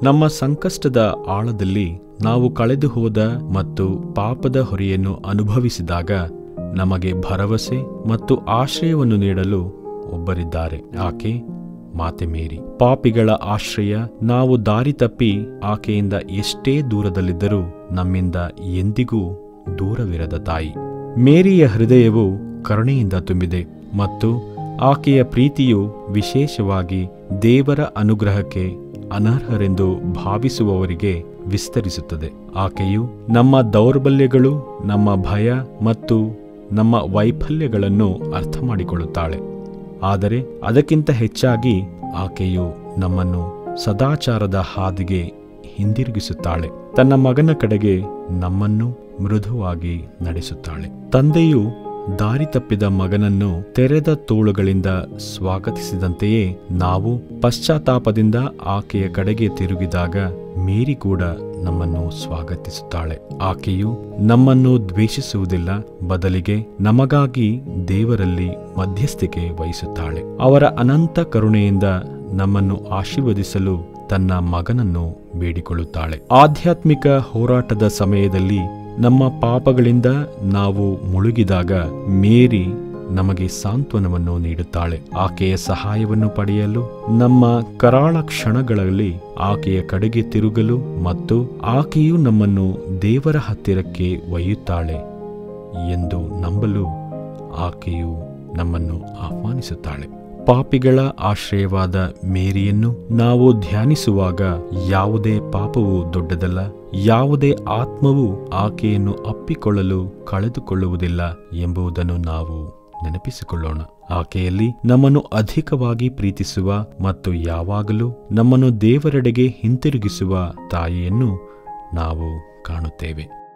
ನಮ್ಮ ಸಂಕಷ್ಟದ ಆಳದಲ್ಲಿ ನಾವು ಕಳೆದು ಹೋದ ಮತ್ತು ಪಾಪದ ಹೊರೆಯನ್ನು ಅನುಭವಿಸಿದಾಗ ನಮಗೆ ಭರವಸೆ ಮತ್ತು ಆಶ್ರಯವನ್ನು ನೀಡಲು ಒಬ್ಬರಿದ್ದಾರೆ. ಆಕೆ ಮಾತೆ ಮೇರಿ. ಪಾಪಿಗಳ ಆಶ್ರಯ. ನಾವು ದಾರಿ ತಪ್ಪಿ ಆಕೆಯಿಂದ ಎಷ್ಟೇ ದೂರದಲ್ಲಿದ್ದರೂ ನಮ್ಮಿಂದ ಎಂದಿಗೂ ದೂರವಿರದ ತಾಯಿ. ಮೇರಿಯ ಹೃದಯವು ಕರುಣೆಯಿಂದ ತುಂಬಿದೆ ಮತ್ತು ಆಕೆಯ ಪ್ರೀತಿಯು ವಿಶೇಷವಾಗಿ ದೇವರ ಅನುಗ್ರಹಕ್ಕೆ ಅನರ್ಹರೆಂದು ಭಾವಿಸುವವರಿಗೆ ವಿಸ್ತರಿಸುತ್ತದೆ. ಆಕೆಯು ನಮ್ಮ ದೌರ್ಬಲ್ಯಗಳು, ನಮ್ಮ ಭಯ ಮತ್ತು ನಮ್ಮ ವೈಫಲ್ಯಗಳನ್ನು ಅರ್ಥ ಮಾಡಿಕೊಳ್ಳುತ್ತಾಳೆ. ಆದರೆ ಅದಕ್ಕಿಂತ ಹೆಚ್ಚಾಗಿ ಆಕೆಯು ನಮ್ಮನ್ನು ಸದಾಚಾರದ ಹಾದಿಗೆ ಹಿಂದಿರುಗಿಸುತ್ತಾಳೆ. ತನ್ನ ಮಗನ ಕಡೆಗೆ ನಮ್ಮನ್ನು ಮೃದುವಾಗಿ ನಡೆಸುತ್ತಾಳೆ. ತಂದೆಯು ದಾರಿ ತಪ್ಪಿದ ಮಗನನ್ನು ತೆರೆದ ತೋಳುಗಳಿಂದ ಸ್ವಾಗತಿಸಿದಂತೆಯೇ ನಾವು ಪಶ್ಚಾತ್ತಾಪದಿಂದ ಆಕೆಯ ಕಡೆಗೆ ತಿರುಗಿದಾಗ ಮೇರಿ ಕೂಡ ನಮ್ಮನ್ನು ಸ್ವಾಗತಿಸುತ್ತಾಳೆ. ಆಕೆಯು ನಮ್ಮನ್ನು ದ್ವೇಷಿಸುವುದಿಲ್ಲ, ಬದಲಿಗೆ ನಮಗಾಗಿ ದೇವರಲ್ಲಿ ಮಧ್ಯಸ್ಥಿಕೆ ವಹಿಸುತ್ತಾಳೆ. ಅವರ ಅನಂತ ಕರುಣೆಯಿಂದ ನಮ್ಮನ್ನು ಆಶೀರ್ವದಿಸಲು ತನ್ನ ಮಗನನ್ನು ಬೇಡಿಕೊಳ್ಳುತ್ತಾಳೆ. ಆಧ್ಯಾತ್ಮಿಕ ಹೋರಾಟದ ಸಮಯದಲ್ಲಿ ನಮ್ಮ ಪಾಪಗಳಿಂದ ನಾವು ಮುಳುಗಿದಾಗ ಮೇರಿ ನಮಗೆ ಸಾಂತ್ವನವನ್ನು ನೀಡುತ್ತಾಳೆ. ಆಕೆಯ ಸಹಾಯವನ್ನು ಪಡೆಯಲು, ನಮ್ಮ ಕರಾಳ ಕ್ಷಣಗಳಲ್ಲಿ ಆಕೆಯ ಕಡೆಗೆ ತಿರುಗಲು ಮತ್ತು ಆಕೆಯು ನಮ್ಮನ್ನು ದೇವರ ಹತ್ತಿರಕ್ಕೆ ಒಯ್ಯುತ್ತಾಳೆ ಎಂದು ನಂಬಲು ಆಕೆಯು ನಮ್ಮನ್ನು ಆಹ್ವಾನಿಸುತ್ತಾಳೆ. ಪಾಪಿಗಳ ಆಶ್ರಯವಾದ ಮೇರಿಯನ್ನು ನಾವು ಧ್ಯಾನಿಸುವಾಗ ಯಾವುದೇ ಪಾಪವು ದೊಡ್ಡದಲ್ಲ, ಯಾವುದೇ ಆತ್ಮವು ಆಕೆಯನ್ನು ಅಪ್ಪಿಕೊಳ್ಳಲು ಕಳೆದುಕೊಳ್ಳುವುದಿಲ್ಲ ಎಂಬುದನ್ನು ನಾವು ನೆನಪಿಸಿಕೊಳ್ಳೋಣ. ಆಕೆಯಲ್ಲಿ ನಮ್ಮನ್ನು ಅಧಿಕವಾಗಿ ಪ್ರೀತಿಸುವ ಮತ್ತು ಯಾವಾಗಲೂ ನಮ್ಮನ್ನು ದೇವರೆಡೆಗೆ ಹಿಂತಿರುಗಿಸುವ ತಾಯಿಯನ್ನು ನಾವು ಕಾಣುತ್ತೇವೆ.